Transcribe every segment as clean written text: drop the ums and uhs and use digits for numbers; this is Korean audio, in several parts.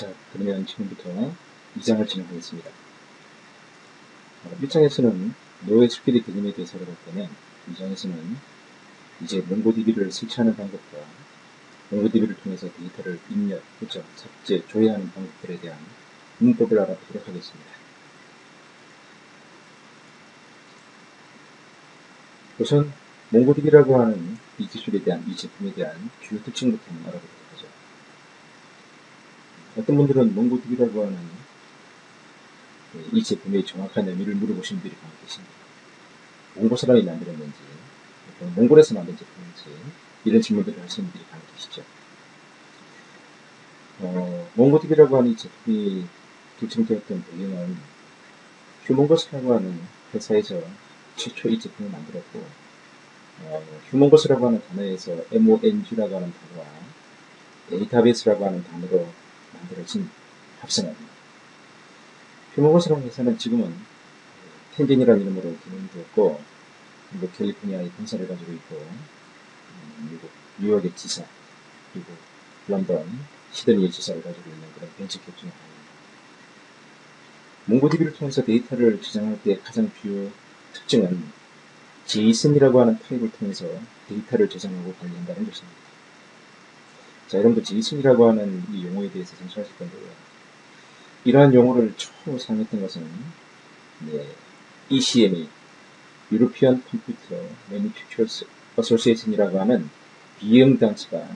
자, 그러면 지금부터 2장을 진행하겠습니다. 1장에서는 NoSQL 개념에 대해서 알아봤다면 2장에서는 이제 몽고DB를 설치하는 방법과 몽고DB를 통해서 데이터를 입력, 포착, 삭제, 조회하는 방법들에 대한 문법을 알아보도록 하겠습니다. 우선 몽고DB라고 하는 이 기술에 대한, 이 제품에 대한 주요 특징부터 한번 알아보도록 하죠. 어떤 분들은 몽고DB라고 하는 이 제품의 정확한 의미를 물어보신 분들이 많이 계십니다. 몽고 사람이 만들었는지, 몽골에서 만든 제품인지, 이런 질문들을 하시는 분들이 많이 계시죠. 몽고DB라고 하는 이 제품이 결정되었던 배경은 휴먼고스라고 하는 회사에서 최초 이 제품을 만들었고, 휴먼고스라고 하는 단어에서 MONG라고 하는 단어와 데이터베이스라고 하는 단어로 만들어진 합성어입니다. 휴먼고스라는 회사는 지금은 텐젠이라는 이름으로 기능되었고, 미국 캘리포니아의 본사를 가지고 있고, 미국 뉴욕의 지사, 그리고 런던, 시드니의 지사를 가지고 있는 그런 벤처기업 중에 하나입니다. 몽고DB를 통해서 데이터를 저장할 때 가장 주요 특징은 JSON이라고 하는 타입을 통해서 데이터를 저장하고 관리한다는 것입니다. 자, 여러분도 JSON이라고 하는 이 용어에 대해서 생소하실 건데요. 이러한 용어를 처음 사용했던 것은 ECMA, European Computer Manufacturers Association이라고 하는 비영단체가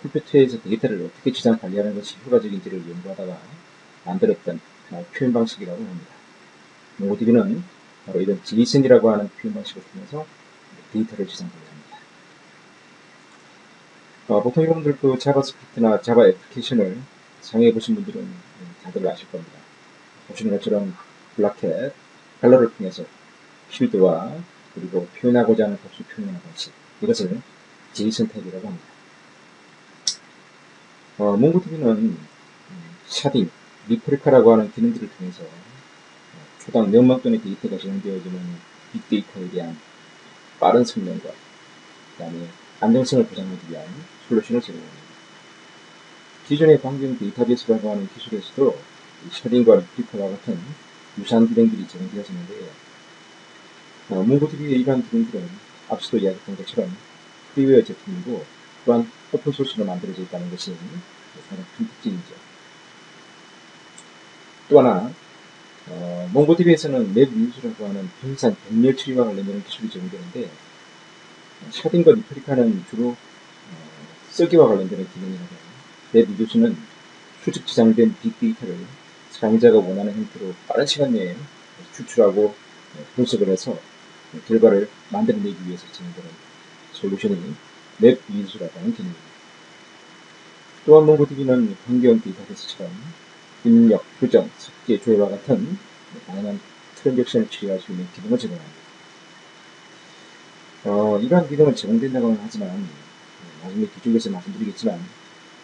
컴퓨터에서 데이터를 어떻게 저장 관리하는 것이 효과적인지를 연구하다가 만들었던 표현 방식이라고 합니다. 몽고DB는 바로 이런 JSON이라고 하는 표현 방식을 통해서 데이터를 저장 관리합니다. 보통 여러분들 그 자바스크립트나 자바 애플리케이션을 사용해 보신 분들은 다들 아실 겁니다. 보시는 것처럼 블라켓, 컬러를 통해서 필드와 그리고 표현하고자 하는 값을 표현하는 방식, 이것을 JSON 태그라고 합니다. 몽고DB는 샤딩, 리플리카라고 하는 기능들을 통해서 초당 몇만 건의 데이터가 저장되어지는 빅데이터에 대한 빠른 성능과 그 다음에 안정성을 보장하기 위한 솔루션을 제공합니다. 기존의 광경 데이터베이스라고 하는 기술에서도 샤딩과 리플리카와 같은 유사한 기능들이 제공되었었는데, 몽고DB의 이러한 기능들은 앞서도 이야기했던 것처럼 프리웨어 제품이고 또한 오픈소스로 만들어져 있다는 것이 가장 큰 특징이죠. 또 하나, 몽고DB에서는 맵유즈라고 하는 분산 병렬 처리와 관련된 기술이 제공되는데, 샤딩과 리플리카는 주로 쓰기와 관련된 기능이라고 맵유즈는 수직 저장된 빅데이터를 사용자가 원하는 형태로 빠른 시간 내에 추출하고 분석을 해서 결과를 만들어내기 위해서 진행되는 솔루션이 맵유즈라고 하는 기능입니다. 또한 몽고DB는 환경 데이터베이스처럼 입력, 표정, 삭제, 조회와 같은 다양한 트랜잭션을 처리할 수 있는 기능을 제공합니다. 이러한 기능을 제공된다고는 하지만 나중에 뒤쪽에서 말씀드리겠지만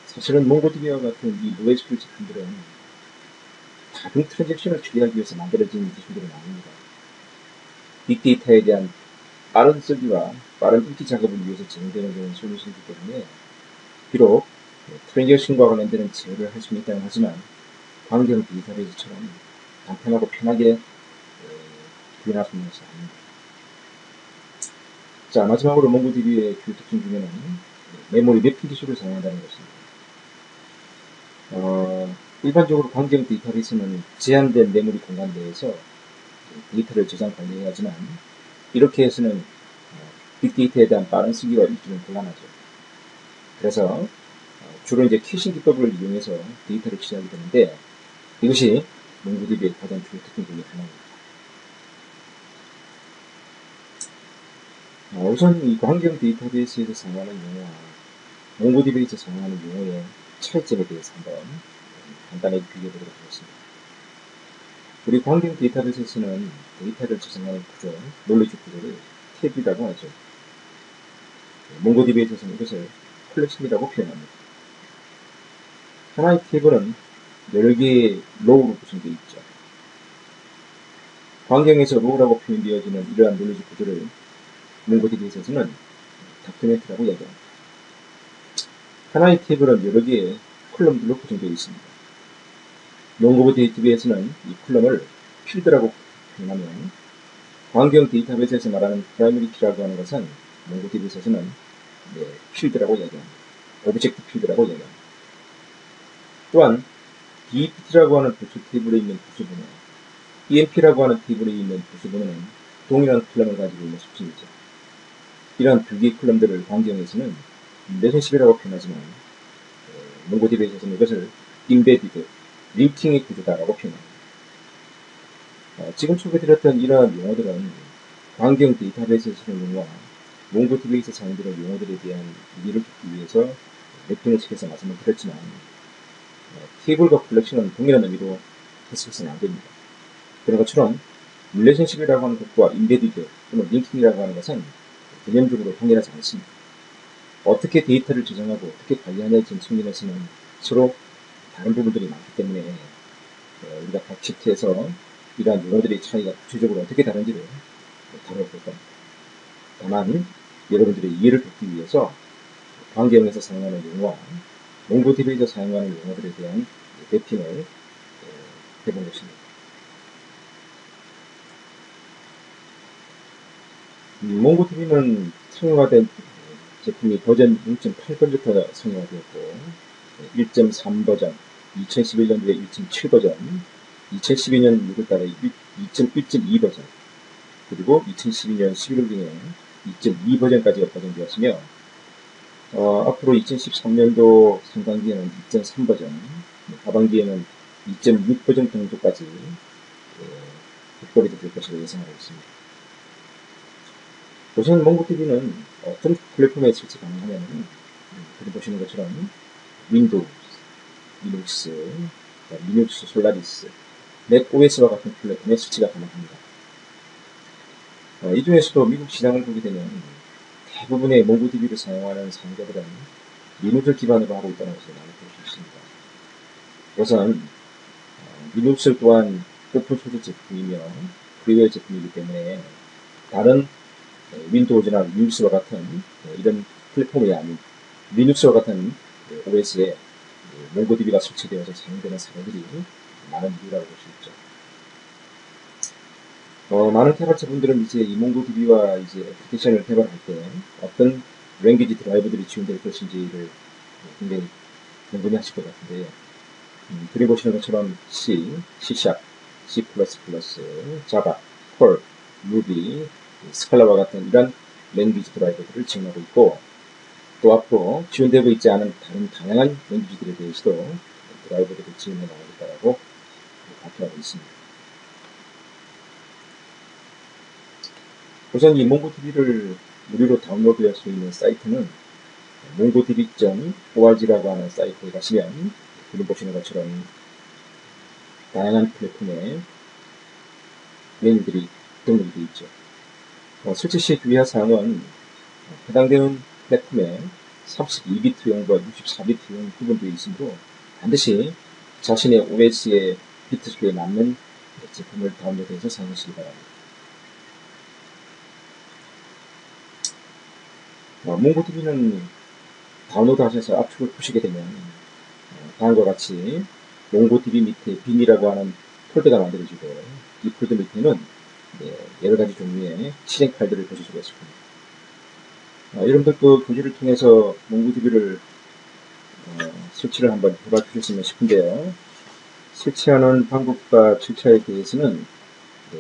사실은 몽고DB와 같은 이 NoSQL 제품들은 다른 트랜잭션을 처리하기 위해서 만들어진 기술들은 아닙니다. 빅데이터에 대한 빠른 쓰기와 빠른 읽기 작업을 위해서 제공되는 그런 솔루션이기 때문에 비록 트랜잭션과 관련되는 제어를 할 수는 있다고 하지만 광경 데이터베이스처럼 간편하고 편하게 구현할 수 있는 것이 아닙니다. 자, 마지막으로 몽고DB의 주요 특징 중에는 메모리 매핑 기술을 사용한다는 것입니다. 일반적으로 광경 데이터베이스는 제한된 메모리 공간 내에서 데이터를 저장 관리해야 하지만 이렇게 해서는 빅데이터에 대한 빠른 쓰기와 읽기는 곤란하죠. 그래서 주로 이제 캐싱 기법을 이용해서 데이터를 처리하게 되는데 이것이 몽고DB의 가장 주요 특징 중에 하나입니다. 우선 이 광경 데이터베이스에서 사용하는 용어와 몽고DB에서 사용하는 용어의 차이점에 대해서 한번 간단하게 비교해보도록 하겠습니다. 우리 광경 데이터베이스에서는 데이터를 저장하는 구조, 놀리지 구조를 탭이라고 하죠. 몽고DB에서는 이것을 컬렉션이라고 표현합니다. 하나의 탭은 여러 개의 로우로 구성되어 있죠. 광경에서 로우라고 표현되어지는 이러한 놀리지 구조를 몽고DB에서는 다큐멘트라고 이야기합니다. 하나의 탭은 여러 개의 컬럼들로 구성되어 있습니다. 몽고브 데이터베이스는 이 콜럼을 필드라고 표현하면 광경 데이터베이스에서 말하는 프라이머리 키라고 하는 것은 몽고DB에서는 필드라고 이야기합니다. 오브젝트 필드라고 이야기합니다. 또한 DPT라고 하는 부수 테이블에 있는 부수번호, EMP라고 하는 테이블에 있는 부수번호는 동일한 콜럼을 가지고 있는 수치이죠. 이러한 두 개의 콜럼들을 광경에서는 릴레이션십이라고 표현하지만 몽고DB에서는 이것을 임베디드, 링킹의 구조다라고 표현합니다. 지금 소개드렸던 이러한 용어들은 광경 데이터베이스에서 쓰는 용어와 몽고DB에서 사용되는 용어들에 대한 이해를 돕기 위해서 랩핑을 시켜서 말씀을 드렸지만 테이블과 컬렉션은 동일한 의미로 해석해서는 안 됩니다. 그런 것처럼 릴레이션십이라고 하는 것과 임베디드 또는 링킹이라고 하는 것은 개념적으로 동일하지 않습니다. 어떻게 데이터를 저장하고 어떻게 관리하냐의 측면에서는 서로 다른 부분들이 많기 때문에 우리가 각 챕터에서 이러한 용어들의 차이가 구체적으로 어떻게 다른지를 다뤄볼 겁니다. 다만 여러분들의 이해를 돕기 위해서 광경에서 사용하는 용어와 몽고DB에서 사용하는 용어들에 대한 맵핑을 해본 것입니다. 몽고DB는 상용화된 제품이 버전 1.8번부터 상용화되었고 1.3 버전, 2011년도에 1.7 버전, 2012년 6월달에 2.1.2 버전, 그리고 2012년 11월경에 2.2 버전까지가 버전되었으며 앞으로 2013년도 상반기에는 2.3 버전, 하반기에는 2.6 버전 정도까지 업그레이드 될 것으로 예상하고 있습니다. 우선 몽고DB는 어떤 플랫폼에 설치 가능하냐면 여기 보시는 것처럼 윈도우즈, 리눅스, 솔라리스, 맥OS와 같은 플랫폼에 설치가 가능합니다. 이 중에서도 미국 시장을 보게 되면 대부분의 몽고DB를 사용하는 사용자들은 리눅스 기반으로 하고 있다는 것을 많이 볼 수 있습니다. 우선 리눅스 또한 오픈소스 제품이며 프리웨어 제품이기 때문에 다른 윈도우즈나 리눅스와 같은 이런 플랫폼이 아닌 리눅스와 같은 OS에 몽고DB가 설치되어서 사용되는 사례들이 많은 이유라고 볼 수 있죠. 많은 개발자분들은 이제 이 몽고DB와 이제 애플리케이션을 개발할 때 어떤 랭귀지 드라이버들이 지원될 것인지를 굉장히 궁금해 하실 것 같은데, 그리 보시는 것처럼 C, C#, C++, Java, Perl, Ruby, 스칼라와 같은 이런 랭귀지 드라이버들을 지원하고 있고, 또 앞으로 지원되고 있지 않은 다른 다양한 랭귀지들에 대해서도 드라이버들을 지원해 나가겠다고 발표하고 있습니다. 우선 이 몽고DB를 무료로 다운로드할 수 있는 사이트는 mongodb.org라고 하는 사이트에 가시면 지금 보시는 것처럼 다양한 플랫폼의 메뉴들이 등록이 되어 있죠. 설치 시 주의할 사항은 해당되는 플랫폼에 32비트용과 64비트용 구분되어 있으므로 반드시 자신의 OS의 비트 수에 맞는 제품을 다운로드해서 사용하시기 바랍니다. 몽고DB는 다운로드 하셔서 압축을 푸시게 되면 다음과 같이 몽고DB 밑에 빈이라고 하는 폴더가 만들어지고 이 폴더 밑에는 여러가지 종류의 실행 파일들을 보실 수가 있을 겁니다. 여러분들 그 교재를 통해서 몽고DB를 설치를 한번 해봐 주셨으면 싶은데요. 설치하는 방법과 절차에 대해서는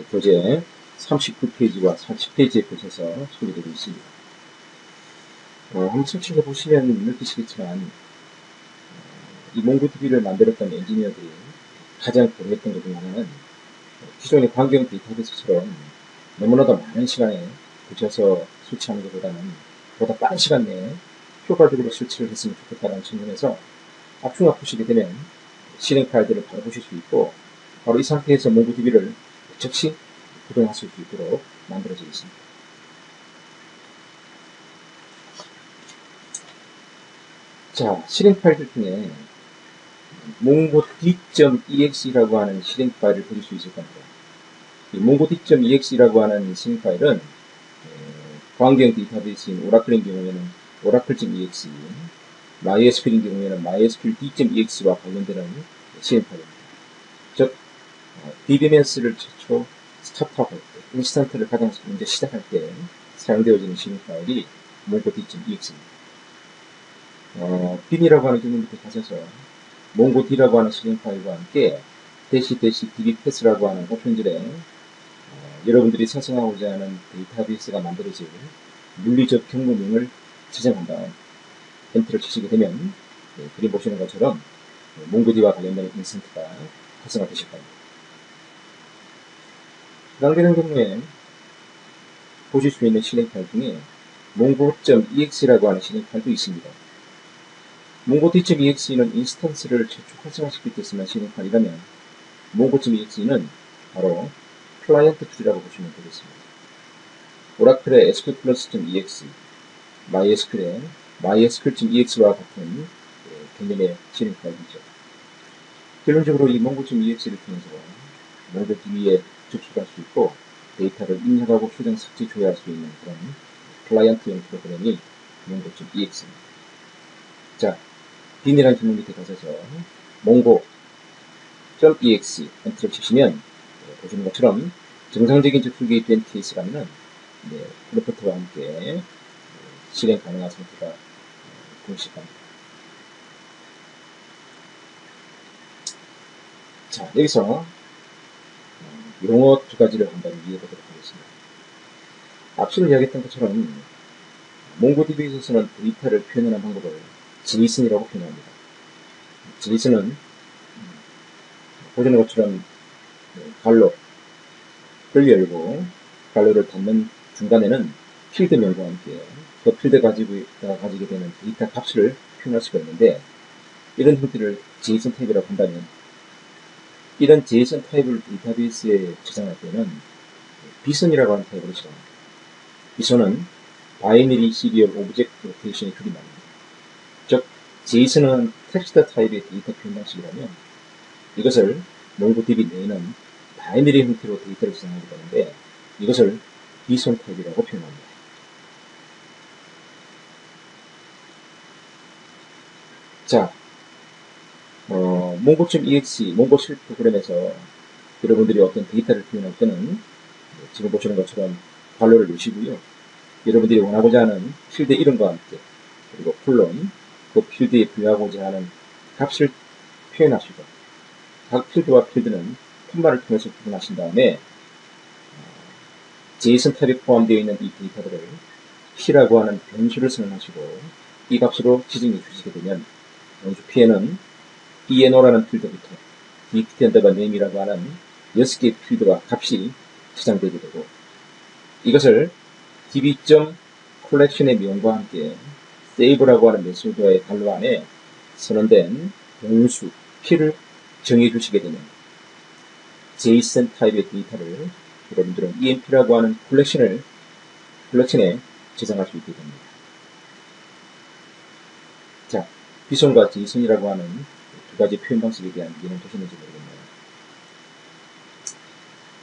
교재 39페이지와 40페이지에 보셔서 소개되고 있습니다. 한번 설치해 보시면 느끼시겠지만 이 몽고DB를 만들었던 엔지니어들이 가장 고려했던 것 중 하나는 기존의 광경 데이터베이스처럼 너무나도 많은 시간에 붙여서 설치하는 것보다는 보다 빠른 시간 내에 효과적으로 설치를 했으면 좋겠다는 측면에서 압축 보시게 되면 실행 파일들을 바로 보실 수 있고 바로 이 상태에서 몽고DB를 즉시 구동하실 수 있도록 만들어져 있습니다. 자, 실행 파일들 중에 mongodb.exe라고 하는 실행 파일을 보실 수 있을 겁니다. 이 mongodb.exe라고 하는 실행 파일은 광경 데이터베이스인 오라클인 경우에는 oracle.exe, MySQL인 경우에는 mysql.exe와 관련되는 실행 파일입니다. DBMS를 최초 스타트업 할 때, 인스턴트를 가장 먼저 시작할 때 사용되어지는 실행 파일이 mongodb.ex입니다. bin이라고 하는 기능 밑에 가셔서 mongod라고 하는 실행 파일과 함께 dbpass라고 하는 오픈줄에 여러분들이 생성하고자 하는 데이터베이스가 만들어질 물리적 경로명을 지정한 다음 엔터를 치시게 되면 그림 보시는 것처럼 mongodb와 관련된 인스턴트가 활성화되실 겁니다. 해당되는 경우에 보실 수 있는 실행 파일 중에 mongo.exe라고 하는 실행 파일도 있습니다. mongodb.exe는 인스턴스를 최초 활성화시킬 때 쓰는 실행 파일이라면 mongo.exe는 바로 클라이언트 툴이라고 보시면 되겠습니다. 오라클의 sqplus.exe, MySQL의 mysql.exe와 같은 개념의 실행 파일이죠. 결론적으로 이 mongo.exe를 통해서 mongodb에 접속할 수 있고 데이터를 입력하고 수정, 삭제, 조회할 수 있는 그런 클라이언트용 프로그램이 mongo.exe입니다. 자, bin이라는 기능 밑에 가셔서 mongo.exe 엔터를 치시면 보시는 것처럼 정상적인 접속이 된 케이스라면 프로포트와 함께 실행 가능한 상태가 공식합니다. 자, 여기서 용어 두 가지를 한번 이해해 보도록 하겠습니다. 앞서 이야기했던 것처럼 몽고DB에 있어서는 데이터를 표현하는 방법을 JSON이라고 표현합니다. JSON은 보시는 것처럼 갈로 를 열고 갈로를 닫는 중간에는 필드명과 함께 그 필드가 가지게 되는 데이터 값을 표현할 수가 있는데 이런 형태를 JSON 타입이라고 한다면 이런 JSON 타입을 데이터베이스에 저장할 때는 비선이라고 하는 타입으로 저장합니다. 비선은 바이너리 시리얼 오브젝트 로테이션의 줄임말입니다. 즉 JSON은 텍스트 타입의 데이터 표현 방식이라면 이것을 몽고DB 내에는 바이너리 형태로 데이터를 저장하게 되는데 이것을 비선 타입이라고 표현합니다. 자, mongo.exe, 몽고 쉘 프로그램에서 여러분들이 어떤 데이터를 표현할 때는 지금 보시는 것처럼 괄호를 넣으시고요. 여러분들이 원하고자 하는 필드 이름과 함께 그리고 콜론, 그 필드에 부여하고자 하는 값을 표현하시고 각 필드와 필드는 콤마를 통해서 구분하신 다음에 JSON 탭에 포함되어 있는 이 데이터들을 P라고 하는 변수를 선언하시고 이 값으로 지정해 주시게 되면 변수 P에는 ENO라는 필드부터 dpt_name이라고 하는 6개의 필드와 값이 저장되게 되고 이것을 db.collection의 명과 함께 save라고 하는 메소드의 갈로 안에 선언된 변수 P를 정해 주시게 되면 JSON 타입의 데이터를 여러분들은 EMP라고 하는 컬렉션에 저장할 수 있게 됩니다. 자, 비선과 JSON이라고 하는 두 가지 표현 방식에 대한 이해는 되셨는지 모르겠네요.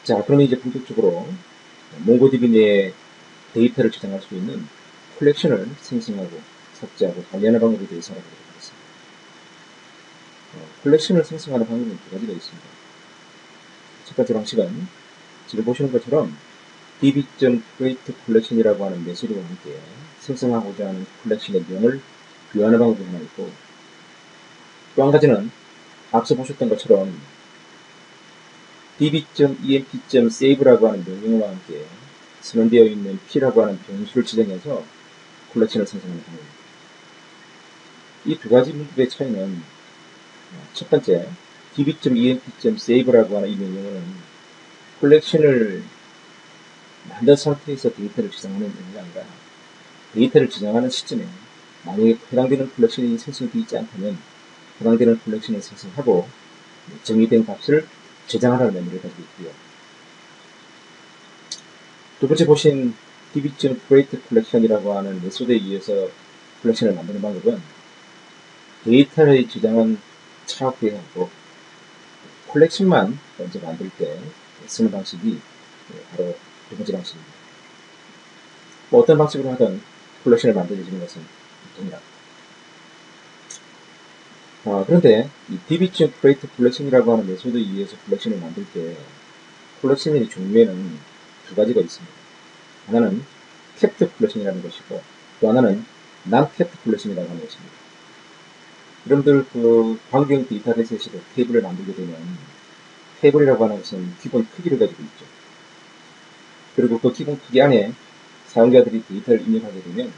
자, 그러면 이제 본격적으로 몽고DB 내에 데이터를 저장할 수 있는 컬렉션을 생성하고 삭제하고 관리하는 방법에 대해서 알아보도록 하겠습니다. 컬렉션을 생성하는 방법은 두 가지가 있습니다. 첫 번째 방식은 지금 보시는 것처럼 db.createCollection이라고 하는 메시지와 함께 생성하고자 하는 컬렉션의 명을 부여하는 방법이 하나 있고 또 한 가지는 앞서 보셨던 것처럼 db.emp.save라고 하는 명령어와 함께 선언되어 있는 P라고 하는 변수를 지정해서 컬렉션을 생성하는 방법입니다. 이 두 가지 문법의 차이는 첫 번째 db.emp.save라고 하는 이 명령어는 컬렉션을 만든 상태에서 데이터를 저장하는 명령이 아니라 데이터를 저장하는 시점에 만약에 해당되는 컬렉션이 생성되어 있지 않다면 해당되는 컬렉션을 생성하고 정의된 값을 저장하라는 의미를 가지고 있고요. 두 번째 보신 db.createCollection이라고 하는 메소드에 의해서 컬렉션을 만드는 방법은 데이터의 저장은 차후에 하고 컬렉션만 먼저 만들 때 쓰는 방식이 바로 두 번째 방식입니다. 어떤 방식으로 하든 컬렉션을 만들어지는 것은 동일합니다. 그런데 이 DB2 Create 컬렉션이라고 하는 메소드에 의해서 컬렉션을 만들 때 컬렉션의 종류에는 두 가지가 있습니다. 하나는 캡트 컬렉션이라는 것이고 또 하나는 non-캡트 컬렉션이라고 하는 것입니다. 여러분들 그 환경 데이터베이스에서 테이블을 만들게 되면 테이블이라고 하는 것은 기본 크기를 가지고 있죠. 그리고 그 기본 크기 안에 사용자들이 데이터를 입력하게 되면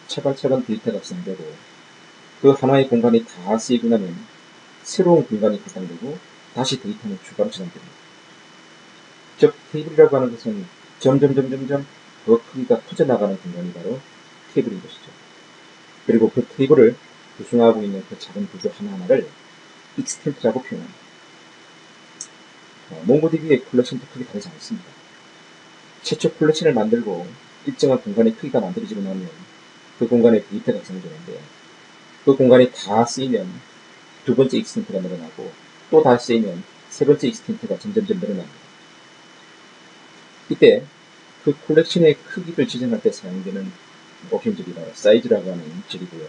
차근차근 데이터가 구성되고 그 하나의 공간이 다 쓰이고 나면 새로운 공간이 구성되고 다시 데이터는 추가로 저장됩니다. 즉 테이블이라고 하는 것은 점점 그 크기가 커져나가는 공간이 바로 테이블인 것이죠. 그리고 그 테이블을 구성하고 있는 그 작은 구조 하나하나를 익스텐트라고 표현합니다. 몽고DB의 컬렉션도 크게 다르지 않습니다. 최초 컬렉션을 만들고 일정한 공간의 크기가 만들어지고 나면 그 공간에 데이터가 구성되는데 그 공간이 다 쓰이면 두 번째 익스텐트가 늘어나고 또 다 쓰이면 세 번째 익스텐트가 점점점 늘어납니다. 이때 그 컬렉션의 크기를 지정할 때 사용되는 옵션들이 바로 사이즈라고 하는 질이고요.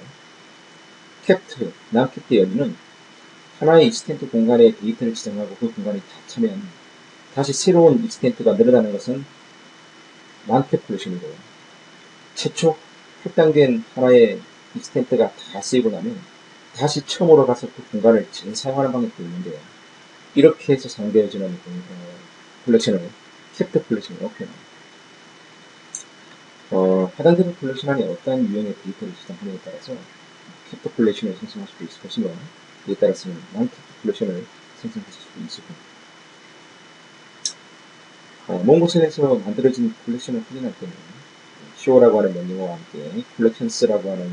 캡트, non-캡트의 의미는 하나의 익스텐트 공간에 데이터를 지정하고 그 공간이 다 차면 다시 새로운 익스텐트가 늘어나는 것은 non-캡트 컬렉션이고요. 최초 확장된 하나의 익스텐트가 다 쓰이고 나면 다시 처음으로 가서 그 공간을 재사용하는 방법도 있는데요. 이렇게 해서 사용되어지는 컬렉션을 캡트 컬렉션이라고 표현합니다. 해당되는 컬렉션 안에 어떤 유형의 데이터를 저장하느냐에 따라서 캡트 컬렉션을 생성할 수도 있을 것이며 이에 따라서는 non-캡트 컬렉션을 생성하실 수도 있을 겁니다. 몽고셀에서 만들어진 컬렉션을 확인할 때는 show라고 하는 명령어와 함께 collections라고 하는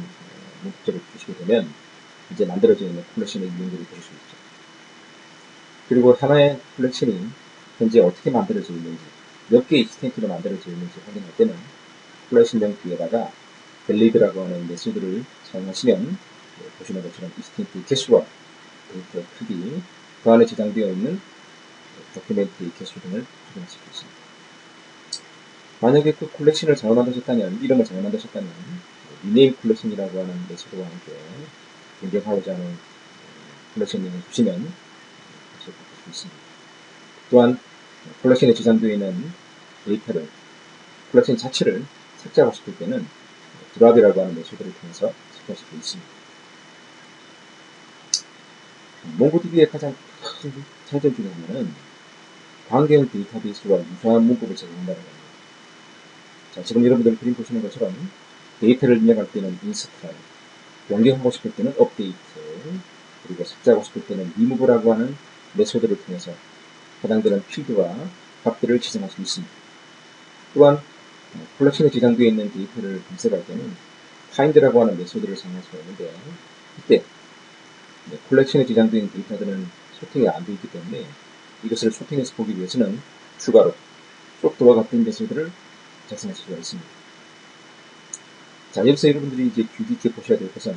문법절을 주시게 되면 이제 만들어져 있는 컬렉션의 유형들이 될 수 있죠. 그리고 하나의 컬렉션이 현재 어떻게 만들어져 있는지, 몇 개의 익스텐트로 만들어져 있는지 확인할 때는 컬렉션명 뒤에다가 valid라고 하는 메소드를 사용하시면 보시는 것처럼 익스텐트의 개수와 데이터의 크기, 그 안에 저장되어 있는 도큐멘트의 개수 등을 확인하실 수 있습니다. 만약에 그 컬렉션을 잘못 만드셨다면, 이름을 잘못 만드셨다면 rename 컬렉션이라고 하는 메소드와 함께 변경하고자 하는 컬렉션명을 주시면 다시 바꿀 수 있습니다. 또한 컬렉션에 저장되어 있는 데이터를, 컬렉션 자체를 삭제하고 싶을 때는 드랍이라고 하는 메소드를 통해서 삭제할 수도 있습니다. 몽고DB의 가장 큰 장점 중에 하나는 관계형 데이터베이스와 유사한 문법을 제공한다는 겁니다. 자, 지금 여러분들 그림 보시는 것처럼 데이터를 입력할 때는 인스탈, 변경하고 싶을 때는 업데이트, 그리고 삭제하고 싶을 때는 리무브라고 하는 메소드를 통해서 해당되는 필드와 값들을 지정할 수 있습니다. 또한 컬렉션에 저장되어 있는 데이터를 검색할 때는 find라고 하는 메소드를 사용할 수가 있는데 이때 컬렉션에 저장되어 있는 데이터들은 소팅이 안 되어 있기 때문에 이것을 소팅해서 보기 위해서는 추가로 sort와 같은 메소드를 작성할 수가 있습니다. 자, 여기서 여러분들이 이제 귀 깊게 보셔야 될 것은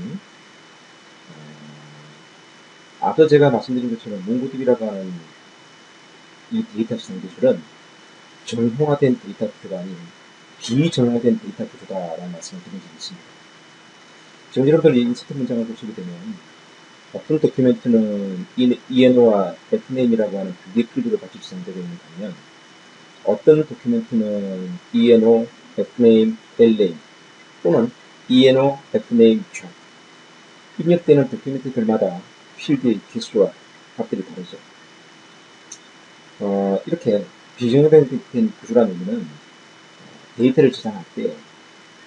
앞서 제가 말씀드린 것처럼 몽고DB라고 하는 이 데이터 저장 기술은 정형화된 데이터 구조가 아닌 비정형화된 데이터 구조다라는 말씀을 드린 적이 있습니다. 지금 여러분들 이 인서트 문장을 보시게 되면 어떤 도큐멘트는 ENO와 FNAME이라고 하는 두 개의 필드를 같이 지정되고 있는 반면 어떤 도큐멘트는 ENO, FNAME, LNAME 또는 ENO, FNAME, chart 입력되는 도큐멘트들마다 필드의 개수와 값들이 다르죠. 이렇게 비정형화된 구조라는 의미는 데이터를 저장할 때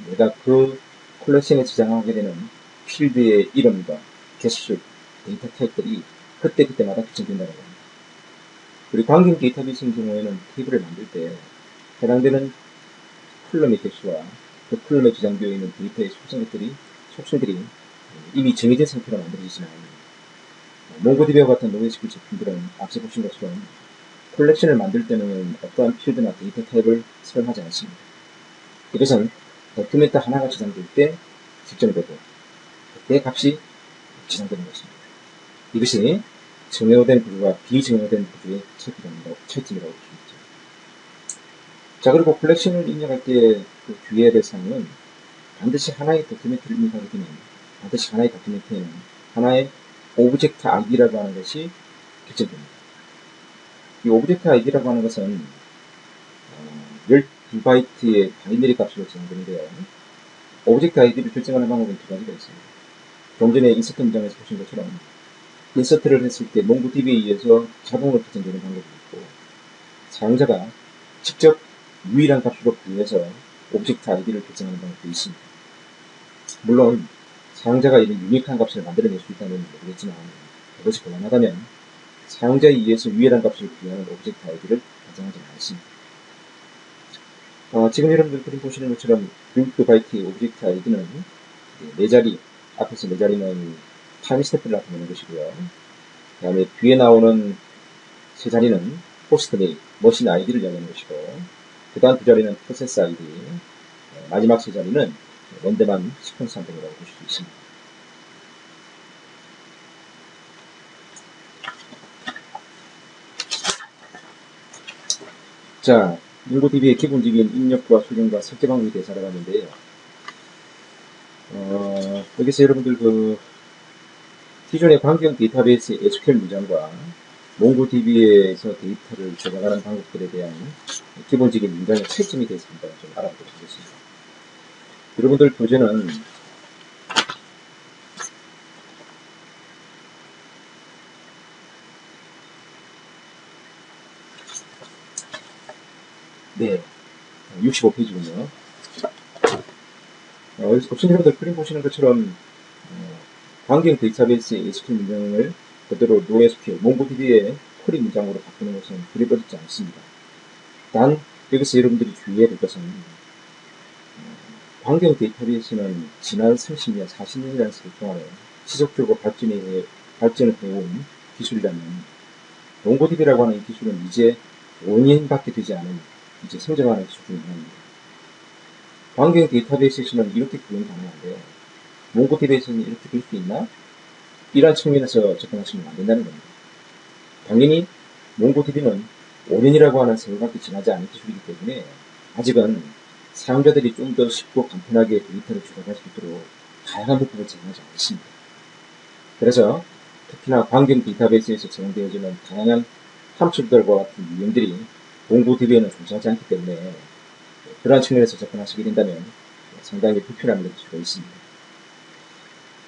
내가 그 컬렉션에 저장하게 되는 필드의 이름과 개수, 데이터 타입들이 그때그때마다 규정된다는 겁니다. 그리고 관계형 데이터베이스의 경우에는 테이블을 만들 때 해당되는 컬럼의 개수와 그 컬럼에 저장되어 있는 데이터의 속성들이 이미 정해진 상태로 만들어지지만 몽고DB와 같은 NoSQL 제품들은 앞서 보신 것처럼 컬렉션을 만들 때는 어떠한 필드나 데이터 타입을 사용하지 않습니다. 이것은 도큐멘트 하나가 저장될 때 집정되고 그때 값이 저장되는 것입니다. 이것이 정형화된 구조와 비정형화된 구조의 차이점이라고 볼 수 있죠. 자, 그리고 컬렉션을 입력할 때 그 주의해야 될 사항은 반드시 하나의 도큐멘트를 입력하게 되면 반드시 하나의 도큐멘트에는 하나의 오브젝트 아이디라고 하는 것이 결정됩니다. 이 오브젝트 아이디라고 하는 것은 12바이트의 바이너리 값으로 제공되는데요. 오브젝트 아이디를 결정하는 방법은 두 가지가 있습니다. 좀 전에 인서트 문장에서 보신 것처럼 인서트를 했을 때 몽고DB에 의해서 자동으로 결정되는 방법이 있고, 사용자가 직접 유일한 값으로 부여해서 오브젝트 아이디를 결정하는 방법도 있습니다. 물론 사용자가 이런 유니크한 값을 만들어낼 수 있다면 모르겠지만, 그것이 곤란하다면 사용자에 의해서 유일한 값을 부여하는 오브젝트 아이디를 가정하지는 않습니다. 지금 여러분들 그림 보시는 것처럼 12바이트의 오브젝트 아이디는 4자리, 앞에서 4자리는 타임 스태프를 나타내는 것이고요. 그 다음에 뒤에 나오는 3자리는 호스트 네임, 머신 아이디를 이야기하는 것이고, 그 다음 2자리는 프로세스 아이디, 마지막 3자리는 랜덤한 시퀀스 함정이라고 보실 수 있습니다. 자, 몽고DB의 기본적인 입력과 수정과 설계 방법에 대해서 알아봤는데요. 여기서 여러분들 기존의 광경 데이터베이스 SQL 문장과 몽고DB에서 데이터를 저장하는 방법들에 대한 기본적인 문장의 차이점에 대해서 한번 좀 알아보도록 하겠습니다. 여러분들 교재는 네, 65페이지군요. 옵션 여러분들 그림 보시는 것처럼 광경 데이터베이스의 SQL 문장을 그대로 NoSQL, 몽고DB의 쿼리 문장으로 바꾸는 것은 그리 어렵지 않습니다. 단 여기서 여러분들이 주의해야 될 것은 광경 데이터베이스는 지난 30년, 40년이라는 시간 동안에 지속적으로 발전을 해온 기술이라면 몽고DB라고 하는 이 기술은 이제 5년밖에 되지 않은 이제 성장하는 기술 중에 하나입니다. 광경 데이터베이스에서는 이렇게 구현 가능한데 몽고DB에서는 이렇게 될 수 있나? 이러한 측면에서 접근하시면 안 된다는 겁니다. 당연히 몽고DB는 5년이라고 하는 세월밖에 지나지 않은 기술이기 때문에 아직은 사용자들이 좀 더 쉽고 간편하게 데이터를 조작할 수 있도록 다양한 부분을 제공하지 않습니다. 그래서 특히나 광경 데이터베이스에서 제공되어지는 다양한 함수들과 같은 유형들이 몽고DB에는 존재하지 않기 때문에 그러한 측면에서 접근하시게 된다면 상당히 불편함을 느낄 수가 있습니다.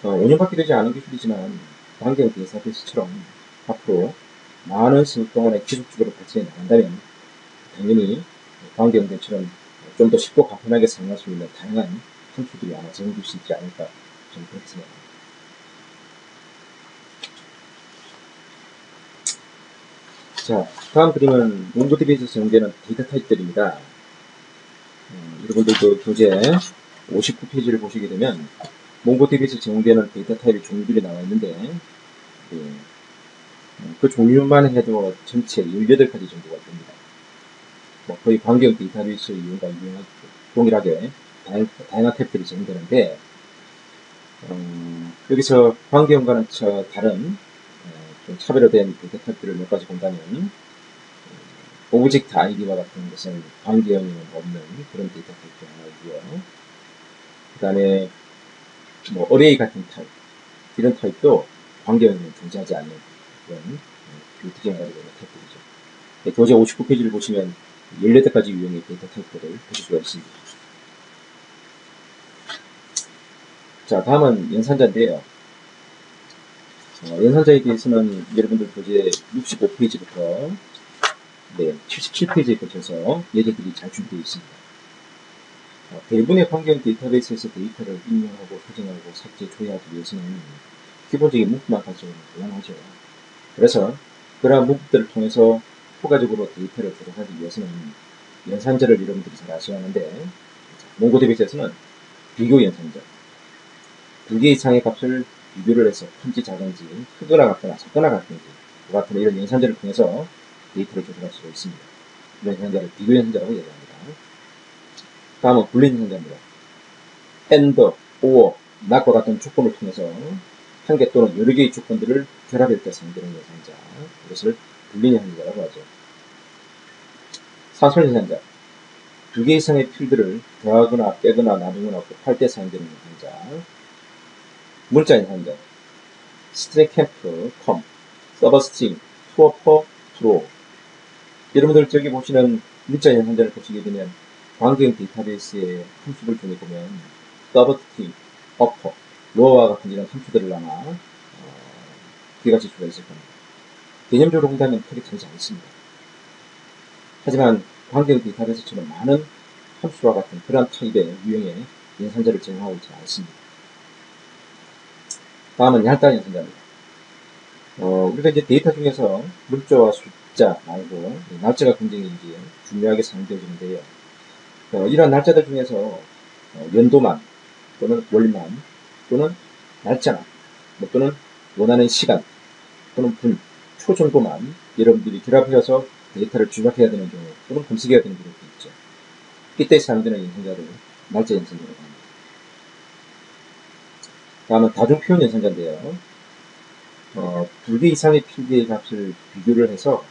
5년밖에 되지 않은 기술이지만 광경 데이터베이스처럼 앞으로 많은 시간 동안에 지속적으로 발전해 나간다면 당연히 광경들처럼 좀 더 쉽고 간편하게 사용할 수 있는 다양한 함수들이 아마 제공될 수 있지 않을까 저는 그렇게 생각합니다. 자, 다음 그림은 몽고DB에서 제공되는 데이터 타입들입니다. 여러분들도 교재 59페이지를 보시게 되면 몽고DB에서 제공되는 데이터 타입의 종류들이 나와 있는데 그 종류만 해도 전체 18가지 정도가 됩니다. 거의 광경 데이터베이스 이용과 동일하게 다양한 탭들이 제공되는데 여기서 광경과는 다른 좀 차별화된 데이터 탭들을 몇 가지 본다면 오브젝트 아이디와 같은 것은 광경에는 없는 그런 데이터 타입 중 하나이고요. 그 다음에 어레이 같은 타입, 이런 타입도 광경에는 존재하지 않는 그런 뷰티징을 가지고 있는 타입들이죠. 교재 59페이지를 보시면 18가지 유형의 데이터 타입들을 보실 수가 있습니다. 자, 다음은 연산자인데요. 연산자에 대해서는 여러분들 교재 65페이지부터 77페이지에 거쳐서 예제들이 잘 준비되어 있습니다. 대부분의 광경 데이터베이스에서 데이터를 입력하고 수정하고 삭제, 조회하기 위해서는 기본적인 문구만 가지고는 곤란하죠. 그래서 그러한 문구들을 통해서 효과적으로 데이터를 조작하기 위해서는 연산자를 여러분들이 잘 아셔야 하는데 몽고DB에서는 비교 연산자, 2개 이상의 값을 비교를 해서 큰지 작은지 크거나 같거나 작거나 같은지 같은 이런 연산자를 통해서 데이터를 조작할 수가 있습니다. 이런 연산자를 비교 연산자라고 얘기합니다. 다음은 불린 연산자입니다. AND, OR, NOT과 같은 조건을 통해서 한 개 또는 여러 개의 조건들을 결합할 때 사용되는 연산자, 이것을 불린 연산자라고 하죠. 사설 연산자, 2개 이상의 필드를 더하거나 빼거나 나누거나 곱할 때 사용되는 연산자. 문자 연산자, 스트레캠프, 컴, 서버스트링, 투어퍼, 트로. 여러분들 저기 보시는 문자 연산자를 보시게 되면 광경 데이터베이스의 함수들 중에 보면 서버스트링, 어퍼, 로어와 같은 이런 함수들을 아마 기억하실 수가 있을 겁니다. 개념적으로 본다면 크게 다르지 않습니다. 하지만 광경 데이터베이스처럼 많은 함수와 같은 그러한 타입의 유형의 연산자를 제공하고 있지 않습니다. 다음은 얇다 연산자입니다. 우리가 이제 데이터 중에서 문자와 숫자 말고 날짜가 굉장히 이제 중요하게 사용되어지는데요. 이러한 날짜들 중에서 연도만 또는 월만 또는 날짜만 또는 원하는 시간 또는 분, 초 정도만 여러분들이 결합해서 데이터를 조작해야 되는 경우 또는 검색해야 되는 경우도 있죠. 이때 사용되는 연산자를 날짜 연산자라고 합니다. 다음은 다중표현 연산자인데요. 2개 이상의 필드의 값을 비교를 해서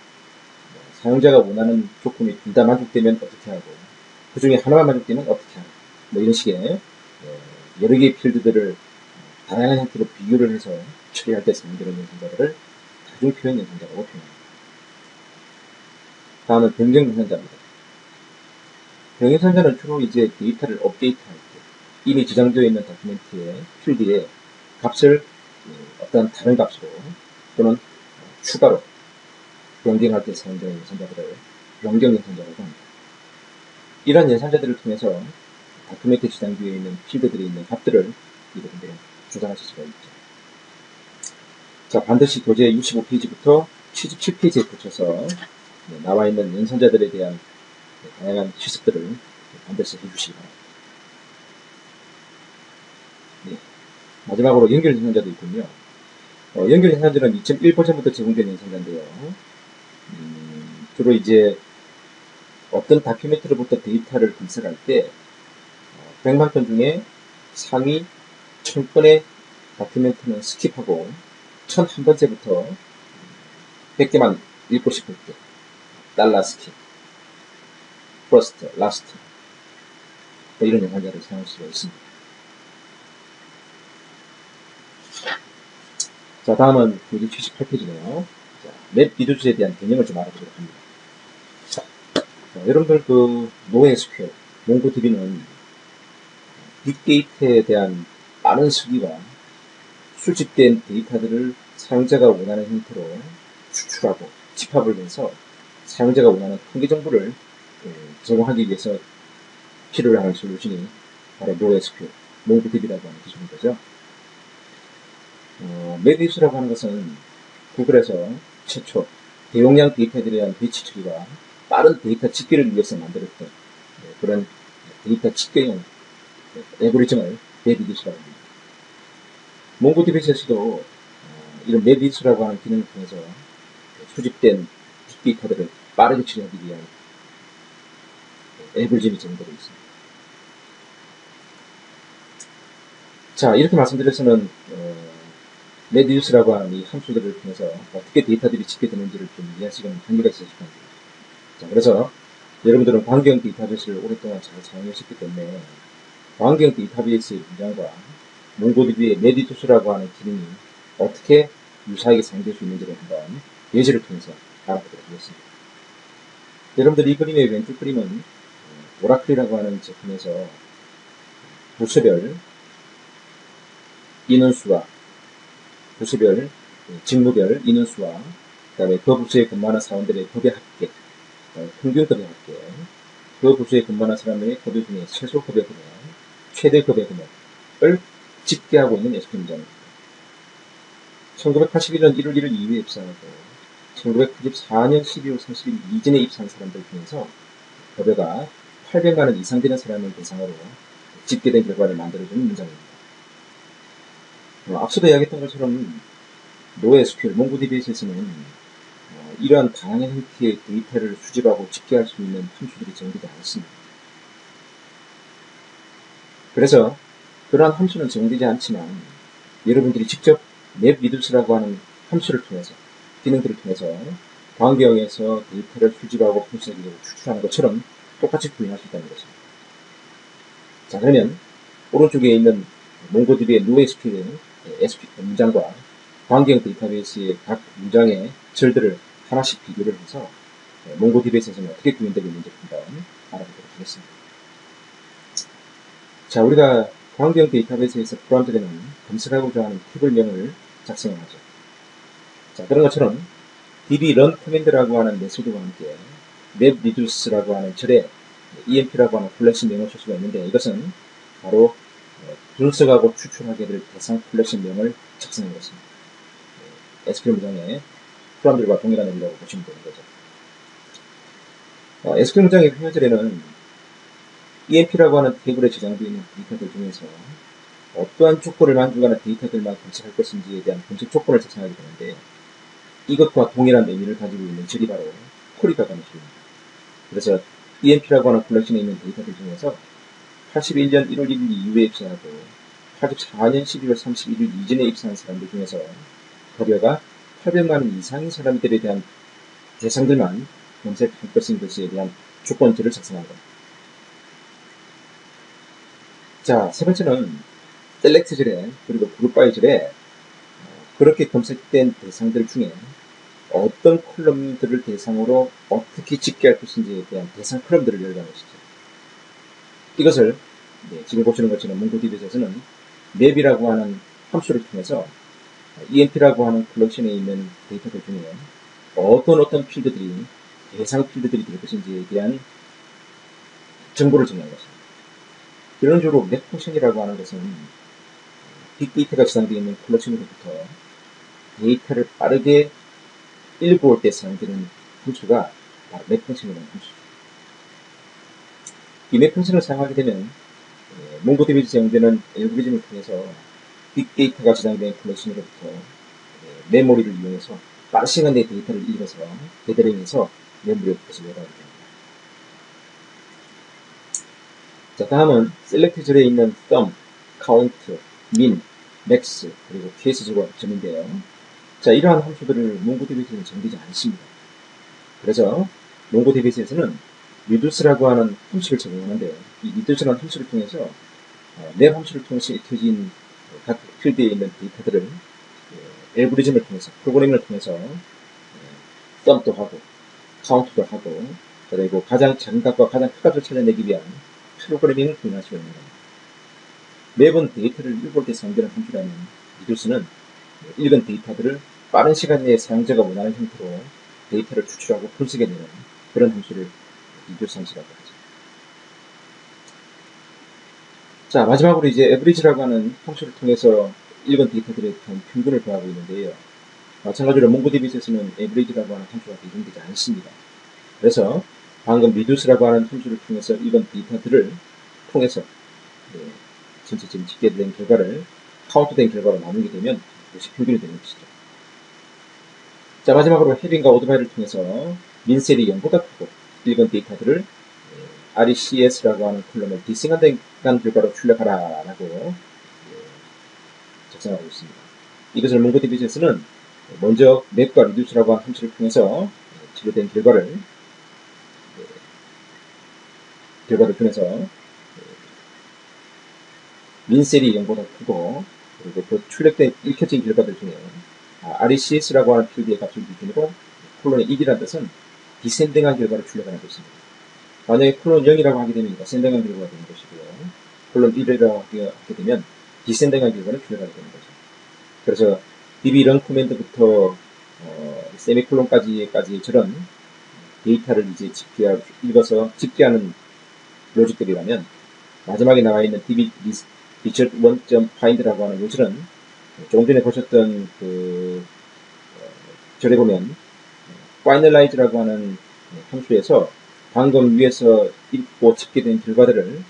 사용자가 원하는 조건이 둘 다 만족되면 어떻게 하고 그 중에 하나만 만족되면 어떻게 하고 이런 식의 여러 개의 필드들을 다양한 형태로 비교를 해서 처리할 때 사용되는 연산자를 다중표현 연산자라고 표현합니다. 다음은 변경 연산자입니다. 변경 연산자는 주로 이제 데이터를 업데이트할 때 이미 저장되어 있는 다큐멘트의 필드에 값을 어떤 다른 값으로 또는 추가로 변경할 때 사용되는 연산자들을 변경 연산자라고 합니다. 이러한 연산자들을 통해서 다큐멘트에 저장되어 있는 필드들이 있는 값들을 여러분들은 조작하실 수가 있죠. 자, 반드시 교재 65페이지부터 77페이지에 붙여서 나와 있는 연산자들에 대한 다양한 실습들을 반드시 해주시기 바랍니다. 네. 마지막으로 연결 연산자도 있군요. 연결 연산자는 2.1 버전부터 제공된 연산자인데요. 주로 이제 어떤 다큐멘트로부터 데이터를 분석할 때 100만 건 중에 상위 1000건의 다큐멘트는 스킵하고 1001번째부터 100개만 읽고 싶을 때 달러 스킵, 퍼스트, 라스트 이런 연산자를 사용할 수가 있습니다. 자, 다음은 교재 78페이지네요. 맵 리듀스에 대한 개념을 좀 알아보도록 합니다. 자, 여러분들 NoSQL, 몽고DB는 빅데이터에 대한 빠른 수기와 수집된 데이터들을 사용자가 원하는 형태로 추출하고 집합을 해서 사용자가 원하는 통계 정보를 제공하기 위해서 필요로 하는 솔루션이 바로 NoSQL, 몽고DB라고 하는 기술인 거죠. 맵리듀스라고 하는 것은 구글에서 최초 대용량 데이터에 대한 배치 처리와 빠른 데이터 집계를 위해서 만들었던 그런 데이터 집계용 알고리즘을 맵리듀스라고 합니다. 몽고DB에서도 이런 맵리듀스라고 하는 기능을 통해서 수집된 빅데이터들을 빠르게 처리하기 위한 알고리즘이 제공되고 있습니다. 자, 이렇게 말씀드려서는 맵리듀스라고 하는 이 함수들을 통해서 어떻게 데이터들이 집계되는지를 좀 이해할 시간이 한계가 있을 겁니다. 자, 그래서 여러분들은 광경 데이터베이스를 오랫동안 잘 사용하셨기 때문에 광경 데이터베이스의 문장과 몽고DB의 맵리듀스라고 하는 기능이 어떻게 유사하게 사용될 수 있는지를 한번 예시를 통해서 알아보도록 하겠습니다. 여러분들 이 그림의 왼쪽 그림은 오라클이라고 하는 제품에서 부서별 인원수와 부서별 직무별 인원수와 그 다음에 그 부서에 근무하는 사원들의 급여 합계, 평균 급여 합계, 그 부서에 근무하는 사람의 급여 중에 최소 급여 금액, 최대 급여 금액을 집계하고 있는 SQL 문장입니다. 1981년 1월 1일 이후에 입사하고 1994년 12월 30일 이전에 입사한 사람들 중에서 급여가 800만원 이상 되는 사람을 대상으로 집계된 결과를 만들어주는 문장입니다. 앞서도 이야기했던 것처럼 NoSQL, 몽고DB에서는 이러한 다양한 형태의 데이터를 수집하고 집계할 수 있는 함수들이 제공되지 않습니다. 그래서 그러한 함수는 제공되지 않지만 여러분들이 직접 맵리듀스라고 하는 함수를 통해서 기능들을 통해서 광경에서 데이터를 수집하고 분석하고 추출하는 것처럼 똑같이 구현할 수 있다는 것입니다. 자, 그러면 오른쪽에 있는 몽고DB의 NoSQL 문장과 광경 데이터베이스의 각 문장의 절들을 하나씩 비교를 해서 몽고DB에서는 어떻게 구현되고 있는지 한번 알아보도록 하겠습니다. 자, 우리가 광경 데이터베이스에서 프로그램들에는 검색하고자 하는 탭을명을 작성하죠. 자, 그런 것처럼 db run 커맨드라고 하는 메소드와 함께 mapReduce라고 하는 절에 emp라고 하는 컬렉션명을 줄 수가 있는데, 이것은 바로 분석하고 추출하게 될 대상 컬렉션명을 작성한 것입니다. SQL 문장의 프로그램들과 동일한 의미라고 보시면 되는 거죠. SQL 문장의 표현절에는 emp라고 하는 테이블에 저장되어 있는 데이터들 중에서 어떠한 조건을 만족하는 데이터들만 검색할 것인지에 대한 검색 조건을 작성하게 되는데, 이것과 동일한 의미를 가지고 있는 절이 바로 쿼리라고 하는 절입니다. 그래서 emp라고 하는 컬렉션에 있는 데이터들 중에서 81년 1월 1일 이후에 입사하고 84년 12월 31일 이전에 입사한 사람들 중에서 거래가 800만 원 이상인 사람들에 대한 대상들만 검색할 것에 대한 조건들을 작성한 겁니다. 자, 세 번째는 셀렉트 절에, 그리고 그룹 바이 절에 그렇게 검색된 대상들 중에 어떤 컬럼들을 대상으로 어떻게 집계할 것인지에 대한 대상 컬럼들을 열어가는 것이죠. 이것을 지금 보시는 것처럼 몽고DB에서는 map이라고 하는 함수를 통해서 emp라고 하는 컬렉션에 있는 데이터들 중에 어떤 필드들이 대상 필드들이 될 것인지에 대한 정보를 정리한 것입니다. 이런 식으로 맵 펑션이라고 하는 것은 빅데이터가 저장되어 있는 컬렉션으로부터 데이터를 빠르게 읽어올 때 사용되는 함수가 바로 맵 펑션이라는 함수죠. 이 맵 펑션을 사용하게 되면 몽고DB에서 사용되는 알고리즘을 통해서 빅데이터가 저장된 컬렉션으로부터 메모리를 이용해서 빠른 시간 내에 데이터를 읽어서 레더링해서 메모리에 붙여서 열어가게 됩니다. 자, 다음은 셀렉트 절에 있는 sum, count, min, max, 그리고 case 점인데요. 자, 이러한 함수들을 몽고DB에서는 정되지 않습니다. 그래서 몽고DB에서는 reduce라고 하는 함수를 적용하는데, 이 reduce라는 함수를 통해서 맵 함수를 통해서 익혀진 각 필드에 있는 데이터들을 알고리즘을 통해서, 프로그래밍을 통해서 sum도 하고 count도 하고, 그리고 가장 작은 값과 가장 큰 값을 찾아내기 위한 프로그래밍을 구현할 수가 있는 겁니다. 매번 데이터를 읽을 때 사용되는 함수라는 reduce는 읽은 데이터들을 빠른 시간 내에 사용자가 원하는 형태로 데이터를 추출하고 분석해내는 그런 함수를 reduce 함수라고 하죠. 자, 마지막으로 이제 average라고 하는 함수를 통해서 읽은 데이터들의 평균을 구하고 있는데요. 마찬가지로 몽고DB에서는 average라고 하는 함수가 대응되지 않습니다. 그래서 방금 reduce라고 하는 함수를 통해서 읽은 데이터들을 통해서 전체 지금 집계된 결과를 카운트된 결과로 나누게 되면 이것이 평균이 되는 것이죠. 자, 마지막으로 헤빙과 오드바이를 통해서 민셀이 0보다 크고 읽은 데이터들을 RECS라고 하는 컬럼을 디싱한 결과로 출력하라 라고 작성하고 있습니다. 이것을 몽고DB에서는 먼저 map과 reduce라고 하는 함수를 통해서 치료된 결과를 통해서 민셀이 0보다 크고, 그리고 그 출력된 읽혀진 결과들 중에 RECS라고 하는 필드의 값을 기준으로 콜론의 1이라는 뜻은 디센딩한 결과를 출력하는 것입니다. 만약에 콜론 0이라고 하게 되면 어센딩한 결과가 되는 것이고요. 콜론 1이라고 하게 되면 디센딩한 결과를 출력하게 되는 거죠. 그래서 db run 커맨드부터 세미콜론까지의 저런 데이터를 이제 읽어서 집계하는 로직들이라면, 마지막에 나와 있는 db result1.find라고 하는 요절은 조금 전에 보셨던 절에 보면 finalize라고 하는 함수에서 방금 위에서 읽고 집계된 결과들을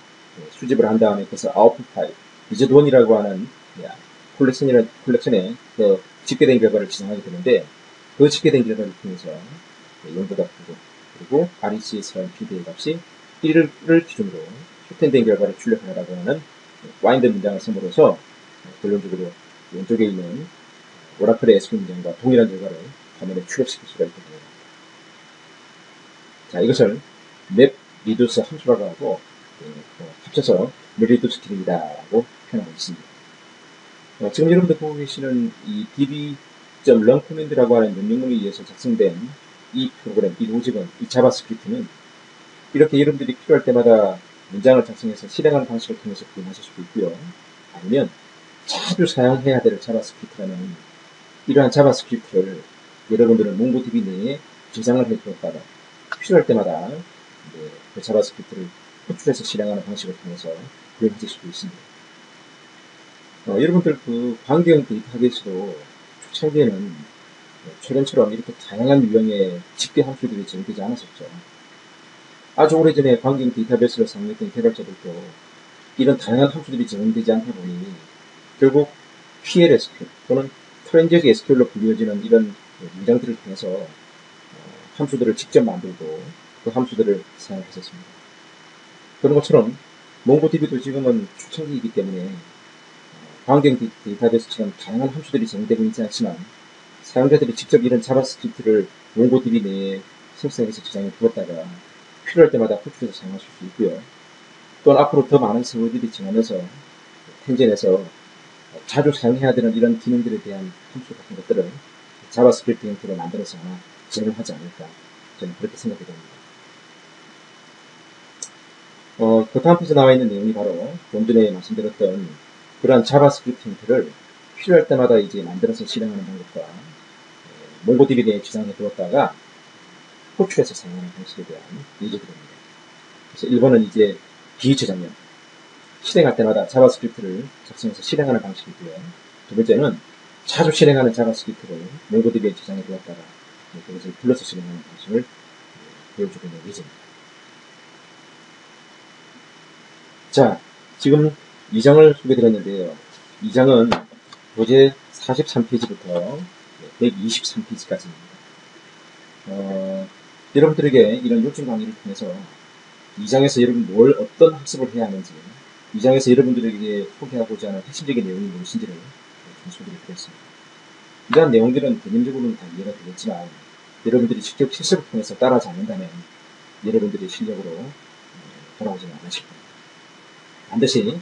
수집을 한 다음에 그래서 output file, result1이라고 하는 콜렉션에 집계된 결과를 지정하게 되는데, 그 집계된 결과를 통해서 0보다 크고, 그리고 RECS라는 필드의 값이 1을 기준으로 쇼텐된 결과를 출력하라고 하는 와인드 문장을 써므로써 결론적으로 왼쪽에 있는 오라클의 SQL 문장과 동일한 결과를 화면에 출력시킬 수가 있게 됩니다. 자, 이것을 mapReduce 함수라고 하고 합쳐서 mapReduce 기능이다라고 표현하고 있습니다. 지금 여러분들 보고 계시는 이 db learncommand라고 하는 명령문에 의해서 작성된 이 프로그램, 이 로직은, 이 자바스크립트는 이렇게 여러분들이 필요할 때마다 문장을 작성해서 실행하는 방식을 통해서 구현하실 수도 있고요. 아니면 자주 사용해야 될 자바스크립트라는 이러한 자바스크립트를 여러분들은 몽고DB 내에 저장을 해두었다가 필요할 때마다 그 자바스크립트를 호출해서 실행하는 방식을 통해서 구현하실 수도 있습니다. 여러분들 그 환경 데이터베이스도 초창기에는 최근처럼 이렇게 다양한 유형의 집계 함수들이 제공되지 않았었죠. 아주 오래전에 환경 데이터베이스를 사용했던 개발자들도 이런 다양한 함수들이 제공되지 않다 보니 결국 PLSQL 또는 트랜지역 SQL로 불리워지는 이런 문장들을 통해서 함수들을 직접 만들고 그 함수들을 사용했었습니다. 그런 것처럼 몽고DB도 지금은 초창기이기 때문에 환경 데이터베이스처럼 다양한 함수들이 제공되고 있지 않지만 사용자들이 직접 이런 자바스크립트를 몽고DB 내에 생성해서 저장해 두었다가 필요할 때마다 호출해서 사용하실 수 있고요. 또는 앞으로 더 많은 서버들이 증하면서 텐젠에서 자주 사용해야 되는 이런 기능들에 대한 함수 같은 것들을 자바스크립트 형태로 만들어서 하나 제공하지 않을까 저는 그렇게 생각이 됩니다. 그 다음 페이지에 나와 있는 내용이 바로 좀 전에 말씀드렸던 그러한 자바스크립트 형태를 필요할 때마다 이제 만들어서 실행하는 방법과 몽고DB 내에 저장해 두었다가 호출해서 사용하는 방식에 대한 예제들입니다. 그래서 1번은 이제 비저장면 실행할 때마다 자바스크립트를 작성해서 실행하는 방식이고요. 두 번째는 자주 실행하는 자바스크립트를 몽고DB에 저장해 두었다가 그것을 불러서 실행하는 방식을 보여주고 있는 예제입니다. 자, 지금 2장을 소개드렸는데요. 2장은 교재 43페이지부터 123페이지까지입니다. 여러분들에게 이런 요청 강의를 통해서 2장에서 여러분 어떤 학습을 해야 하는지 2장에서 여러분들에게 소개하고자 하는 핵심적인 내용이 무엇인지를 소개를 드렸습니다. 이러한 내용들은 개념적으로는 다 이해가 되겠지만 여러분들이 직접 실습을 통해서 따라하지 않는다면 여러분들의 실력으로 돌아오지는 않으실 겁니다. 반드시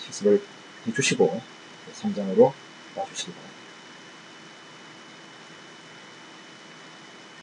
실습을 해주시고 3장으로 와주시기 바랍니다.